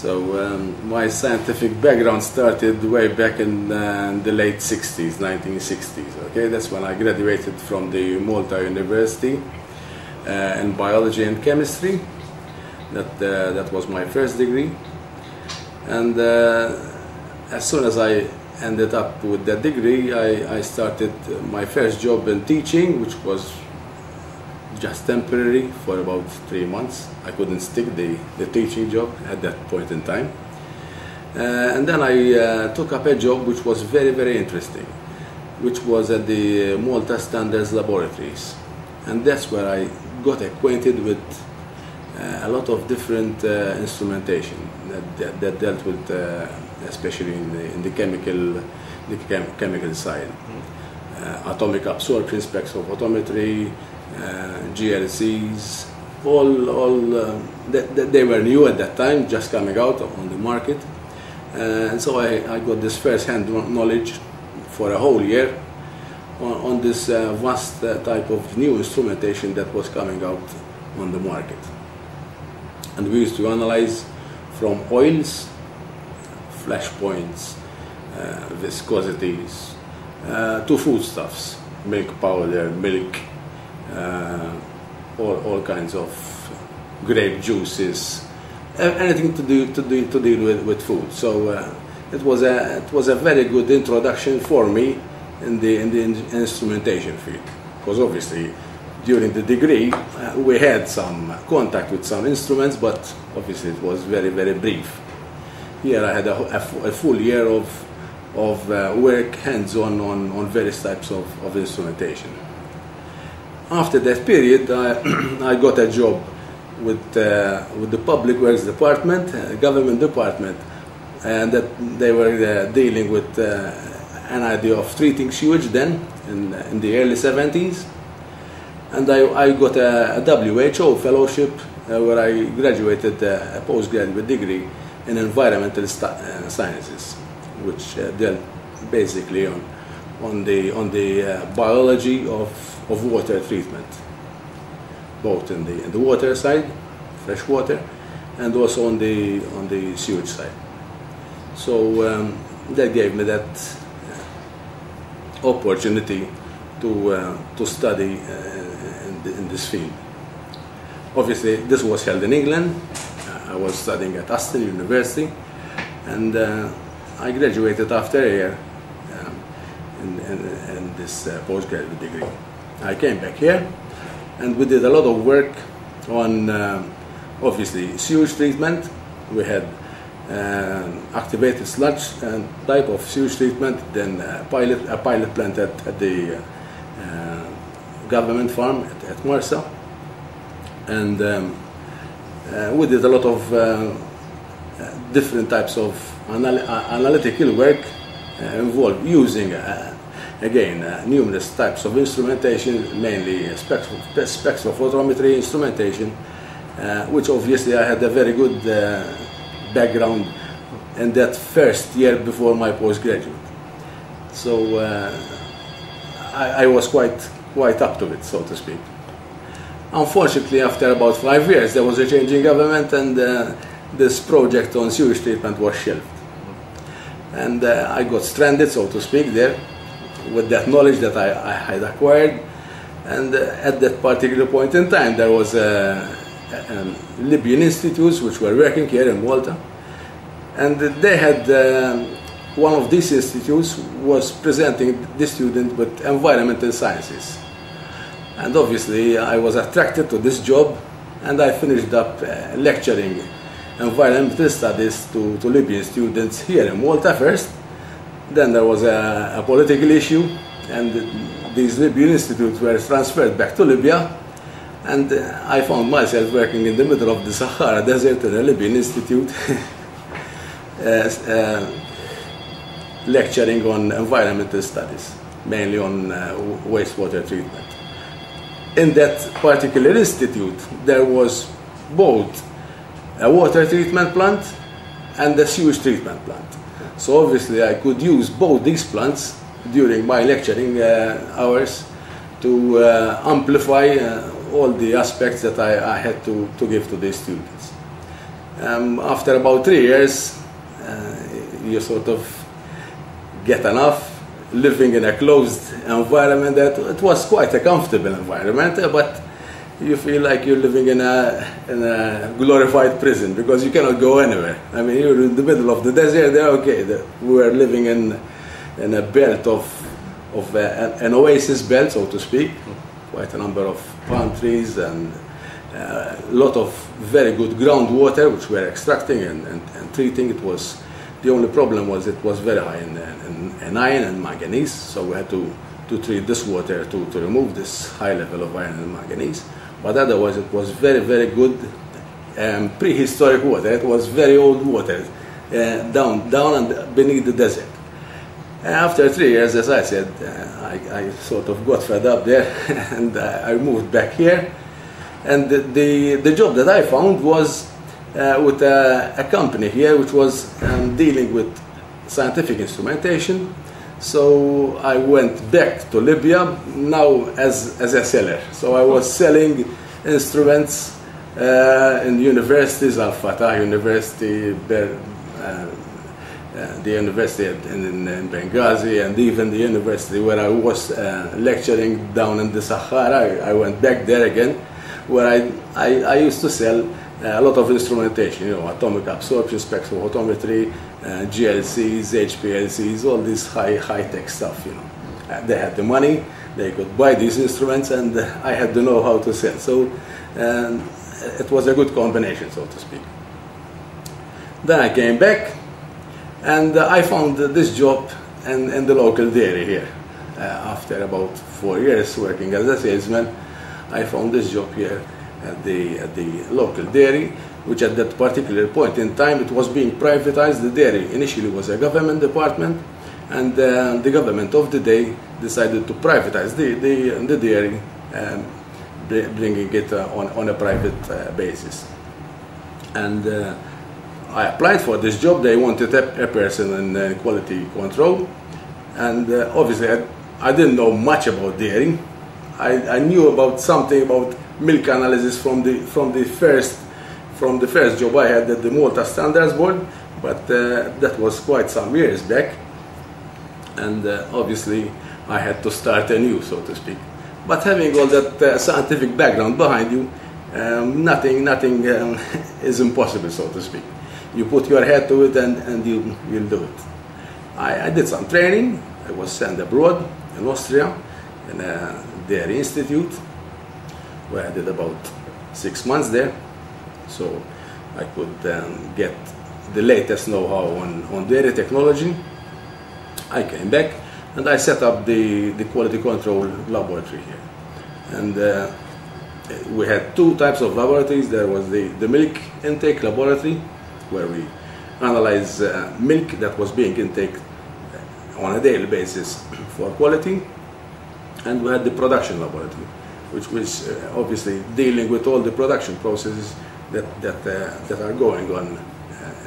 So my scientific background started way back in the late 60s, 1960s. Okay, that's when I graduated from the Malta University in biology and chemistry. That was my first degree. And as soon as I ended up with that degree, I started my first job in teaching, which was just temporary for about 3 months. I couldn't stick the teaching job at that point in time. And then I took up a job which was very, very interesting, which was at the Malta Standards Laboratories. And that's where I got acquainted with a lot of different instrumentation that dealt with, especially in the chemical side. Atomic absorption, spectrophotometry, GLCs, they were new at that time, just coming out on the market. And so I got this first-hand knowledge for a whole year on this vast type of new instrumentation that was coming out on the market. And we used to analyze from oils, flash points, viscosities, to foodstuffs, milk powder, milk, all kinds of grape juices, anything to deal with food. So it was a very good introduction for me in the instrumentation field, because obviously during the degree we had some contact with some instruments, but obviously it was very, very brief. Here I had a full year of work hands-on on various types of instrumentation. After that period, I got a job with the Public Works Department, government department, and that they were dealing with an idea of treating sewage then in the early 70s. And I got a WHO fellowship where I graduated a postgraduate degree in environmental sciences, which dealt basically on the biology of water treatment, both in the water side, fresh water, and also on the sewage side. So that gave me that opportunity to study in this field. Obviously, this was held in England. I was studying at Aston University, and I graduated after a year in this postgraduate degree. I came back here, and we did a lot of work on obviously sewage treatment. We had activated sludge type of sewage treatment, then a pilot plant at the government farm at Marsa, and we did a lot of different types of analytical work involved using again numerous types of instrumentation, mainly spectrophotometry instrumentation, which obviously I had a very good background in that first year before my postgraduate. So I was quite up to it, so to speak. Unfortunately, after about 5 years, there was a change in government, and this project on sewage treatment was shelved. And I got stranded, so to speak, there with that knowledge that I had acquired. And at that particular point in time, there was Libyan institutes which were working here in Malta, and they had one of these institutes was presenting the student with environmental sciences. And obviously I was attracted to this job, and I finished up lecturing environmental studies to Libyan students here in Malta first. Then there was a political issue, and these Libyan institutes were transferred back to Libya, and I found myself working in the middle of the Sahara Desert in a Libyan institute lecturing on environmental studies, mainly on wastewater treatment. In that particular institute, there was both a water treatment plant and a sewage treatment plant. So obviously I could use both these plants during my lecturing hours to amplify all the aspects that I had to give to the students. After about 3 years, you sort of get enough. Living in a closed environment, that it was quite a comfortable environment, but you feel like you're living in a glorified prison because you cannot go anywhere. I mean, you're in the middle of the desert there. Okay, we were living in a belt of an oasis belt, so to speak. Quite a number of palm trees and a lot of very good groundwater which we were extracting and treating. It was, the only problem was it was very high in iron and manganese, so we had to treat this water to remove this high level of iron and manganese. But otherwise it was very, very good prehistoric water. It was very old water, down and beneath the desert. After 3 years, as I said, I sort of got fed up there and I moved back here. And the job that I found was with a company here which was dealing with scientific instrumentation. So I went back to Libya now as a seller. So I was selling instruments in universities, Al Fatah University, the university in Benghazi, and even the university where I was lecturing down in the Sahara. I went back there again, where I used to sell a lot of instrumentation, you know, atomic absorption, spectrophotometry, GLCs, HPLCs, all this high-tech stuff, you know. They had the money, they could buy these instruments, and I had to know how to sell. So it was a good combination, so to speak. Then I came back, and I found this job in the local dairy here. After about 4 years working as a salesman, I found this job here at the local dairy, which at that particular point in time it was being privatized. The dairy initially was a government department, and the government of the day decided to privatize the dairy, bringing it on a private basis. And I applied for this job. They wanted a person in quality control, and obviously I didn't know much about dairy. I knew about something about milk analysis from the first job I had at the Malta Standards Board, but that was quite some years back, and obviously I had to start anew, so to speak. But having all that scientific background behind you, nothing is impossible, so to speak. You put your head to it and you'll do it. I did some training. I was sent abroad in Austria in a dairy institute, where I did about 6 months there, so I could get the latest know-how on dairy technology. I came back and I set up the quality control laboratory here. And we had 2 types of laboratories. There was the milk intake laboratory, where we analyze milk that was being intaked on a daily basis for quality. And we had the production laboratory, which was obviously dealing with all the production processes that are going on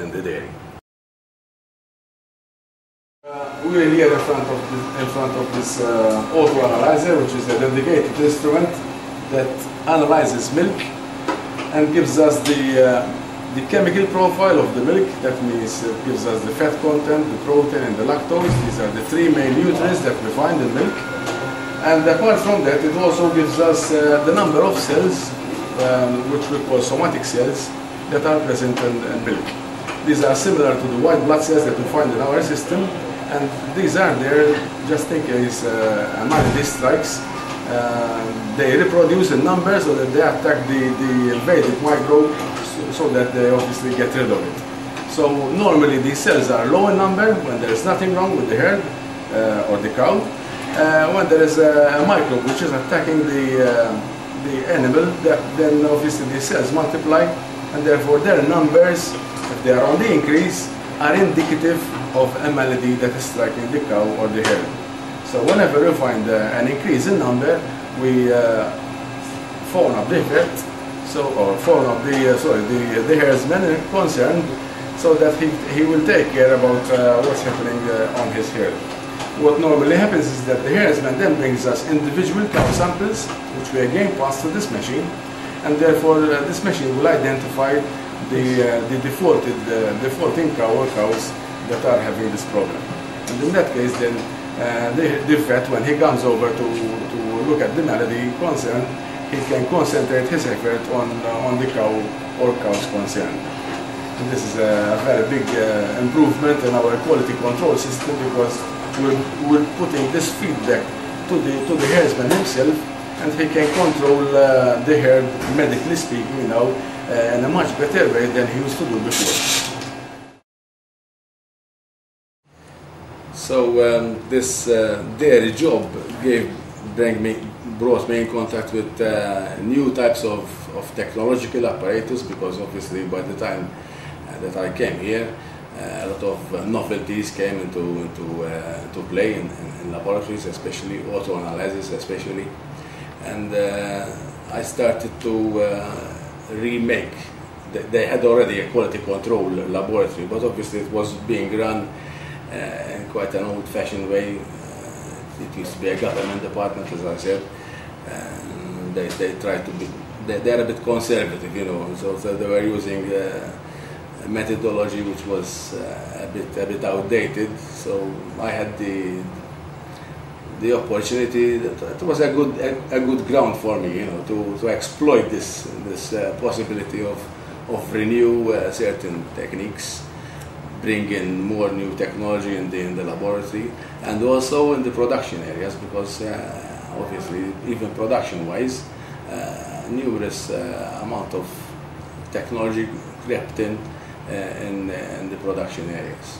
in the dairy. We are here in front of this auto analyzer, which is a dedicated instrument that analyzes milk and gives us the chemical profile of the milk. That means it gives us the fat content, the protein, and the lactose. These are the 3 main nutrients that we find in milk. And apart from that, it also gives us the number of cells, which we call somatic cells, that are present in milk. These are similar to the white blood cells that we find in our system, and these are there just in case a malady strikes. They reproduce in numbers so that they attack the invaded microbe, so that they obviously get rid of it. So normally these cells are low in number when there is nothing wrong with the herd or the cow. When there is a microbe which is attacking the animal, then obviously the cells multiply, and therefore their numbers, if they are on the increase, are indicative of a malady that is striking the cow or the herd. So whenever we find an increase in number, we phone up the vet, or phone up the herdsman concerned, so that he will take care about what's happening on his herd. What normally happens is that the herdsman then brings us individual cow samples, which we again pass to this machine, and therefore this machine will identify the defaulting cow or cows that are having this problem. And in that case, then the vet, when he comes over to look at the malady concern, he can concentrate his effort on the cow or cows concerned. And this is a very big improvement in our quality control system, because we're putting this feedback to the herdsman himself, and he can control the herd, medically speaking, now in a much better way than he used to do before. So this dairy job brought me in contact with new types of technological apparatus, because obviously by the time that I came here, a lot of novelties came into play in laboratories, especially auto-analysis especially, and I started to remake. They had already a quality control laboratory, but obviously it was being run in quite an old-fashioned way. It used to be a government department, as I said. They tried to be, they're a bit conservative, you know, so they were using a methodology which was a bit outdated. So I had the opportunity. It was a good ground for me, you know, to exploit this possibility of renew certain techniques, bring in more new technology in the laboratory, and also in the production areas, because obviously even production-wise, numerous amount of technology crept in the production areas.